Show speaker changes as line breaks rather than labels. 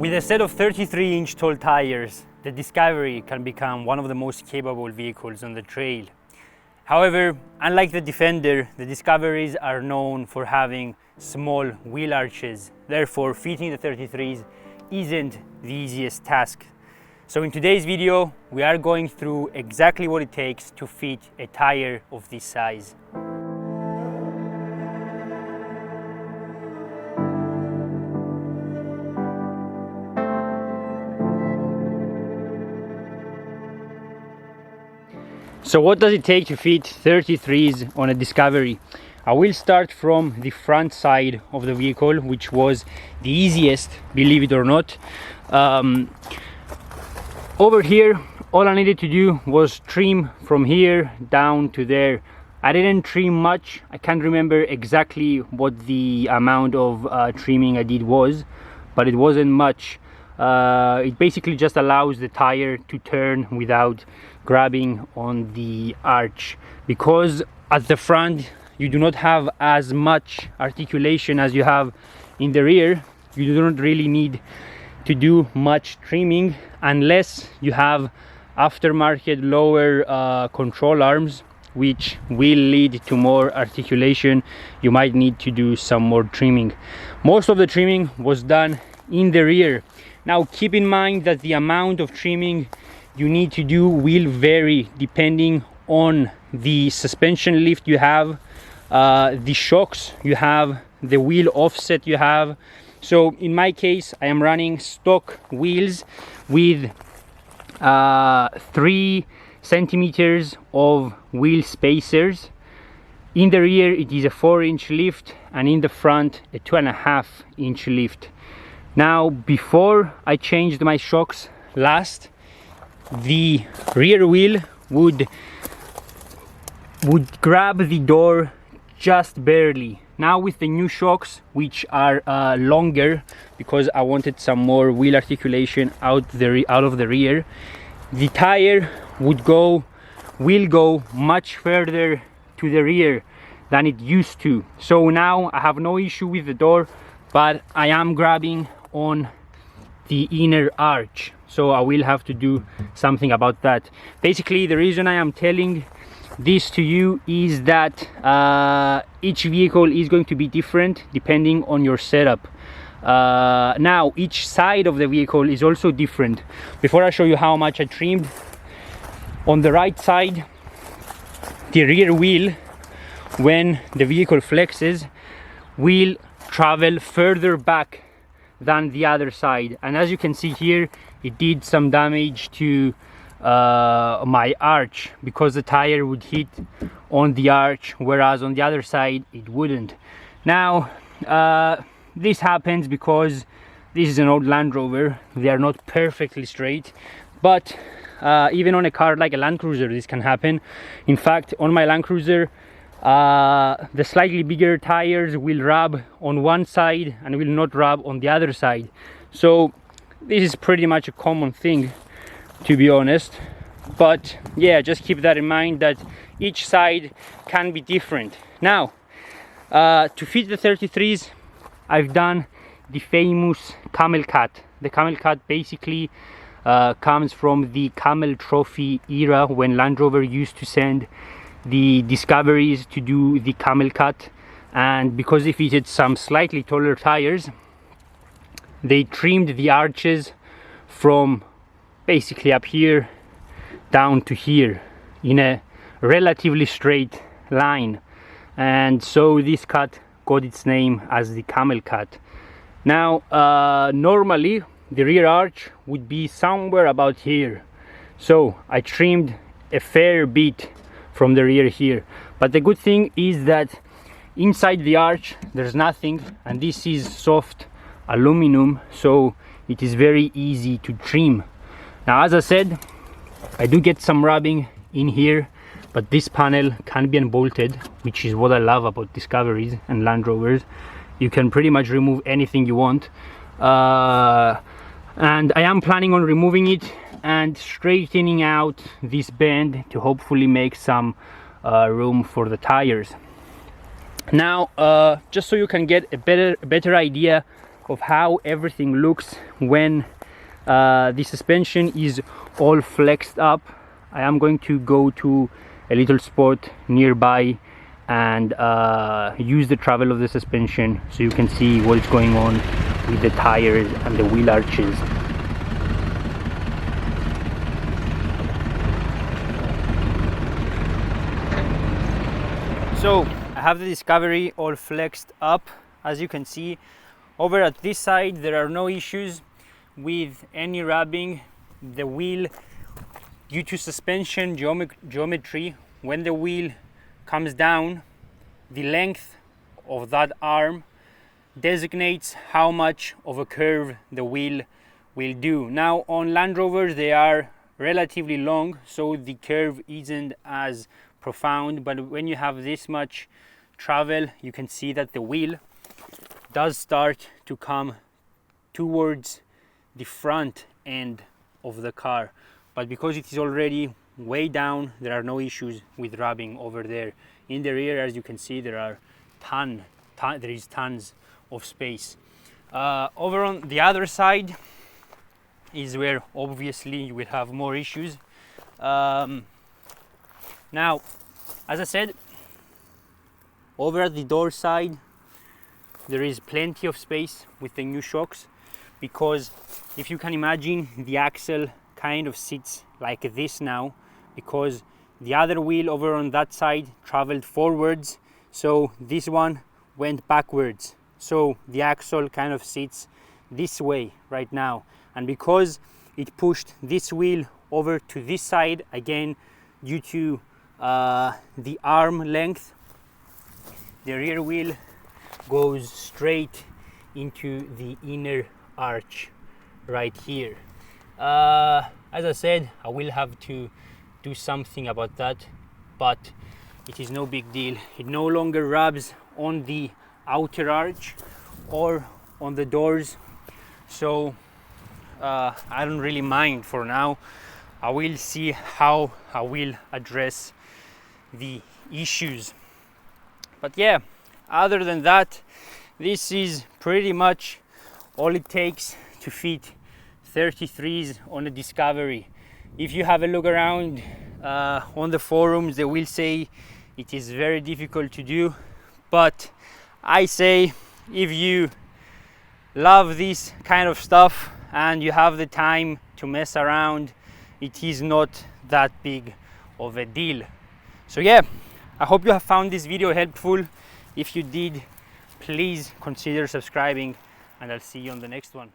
With a set of 33-inch tall tires, the Discovery can become one of the most capable vehicles on the trail. However, unlike the Defender, the Discoveries are known for having small wheel arches. Therefore, fitting the 33s isn't the easiest task. So in today's video, we are going through exactly what it takes to fit a tire of this size. So what does it take to fit 33s on a Discovery? I will start from the front side of the vehicle, which was the easiest, believe it or not. Over here, all I needed to do was trim from here down to there. I didn't trim much. I can't remember exactly what the amount of trimming I did was, but it wasn't much. It basically just allows the tire to turn without grabbing on the arch, because at the front you do not have as much articulation as you have in the rear. You do not really need to do much trimming unless you have aftermarket lower control arms, which will lead to more articulation. You might need to do some more trimming. Most of the trimming was done in the rear. Now keep in mind that the amount of trimming you need to do will vary depending on the suspension lift you have, the shocks you have, the wheel offset you have. So in my case, I am running stock wheels with 3 centimeters of wheel spacers. In the rear it is a 4-inch lift, and in the front a 2.5-inch lift. Now, before I changed my shocks last, the rear wheel would grab the door just barely. Now with the new shocks, which are longer, because I wanted some more wheel articulation out of the rear, the tire will go much further to the rear than it used to. So now I have no issue with the door, but I am grabbing on the inner arch, so I will have to do something about that. Basically, the reason I am telling this to you is that each vehicle is going to be different depending on your setup. Now each side of the vehicle is also different. Before I show you how much I trimmed, on the right side, the rear wheel, when the vehicle flexes, will travel further back than the other side, and as you can see here, it did some damage to my arch, because the tire would hit on the arch, whereas on the other side it wouldn't. Now this happens because this is an old Land Rover. They are not perfectly straight, but even on a car like a Land Cruiser this can happen. In fact, on my Land Cruiser, the slightly bigger tires will rub on one side and will not rub on the other side. So this is pretty much a common thing, to be honest. But yeah, just keep that in mind, that each side can be different. Now to fit the 33s, I've done the famous camel cut. The camel cut basically comes from the Camel Trophy era, when Land Rover used to send the Discoveries to do the camel cut, and because they fitted some slightly taller tires, they trimmed the arches from basically up here down to here in a relatively straight line, and so this cut got its name as the camel cut. Now normally the rear arch would be somewhere about here, so I trimmed a fair bit from the rear here. But the good thing is that inside the arch there's nothing, and this is soft aluminum, so it is very easy to trim. Now, as I said, I do get some rubbing in here, but this panel can be unbolted, which is what I love about Discoveries and Land Rovers. You can pretty much remove anything you want, and I am planning on removing it and straightening out this bend to hopefully make some room for the tires. Now just so you can get a better idea of how everything looks when the suspension is all flexed up, I am going to go to a little spot nearby and use the travel of the suspension so you can see what is going on with the tires and the wheel arches. So I have the Discovery all flexed up. As you can see, over at this side there are no issues with any rubbing. The wheel, due to suspension geometry, when the wheel comes down, the length of that arm designates how much of a curve the wheel will do. Now on Land Rovers they are relatively long, so the curve isn't as profound, but when you have this much travel, you can see that the wheel does start to come towards the front end of the car. But because it is already way down, there are no issues with rubbing over there. In the rear, as you can see, there are there is tons of space. Over on the other side is where obviously you will have more issues. Now, as I said, over at the door side there is plenty of space with the new shocks, because if you can imagine, the axle kind of sits like this now, because the other wheel over on that side traveled forwards, so this one went backwards, so the axle kind of sits this way right now. And because it pushed this wheel over to this side, again due to the arm length, the rear wheel goes straight into the inner arch right here. As I said, I will have to do something about that, but it is no big deal. It no longer rubs on the outer arch or on the doors, so I don't really mind for now. I will see how I will address the issues. But yeah, other than that, this is pretty much all it takes to fit 33s on a Discovery. If you have a look around on the forums, they will say it is very difficult to do, but I say if you love this kind of stuff and you have the time to mess around, it is not that big of a deal. So yeah, I hope you have found this video helpful. If you did, please consider subscribing, and I'll see you on the next one.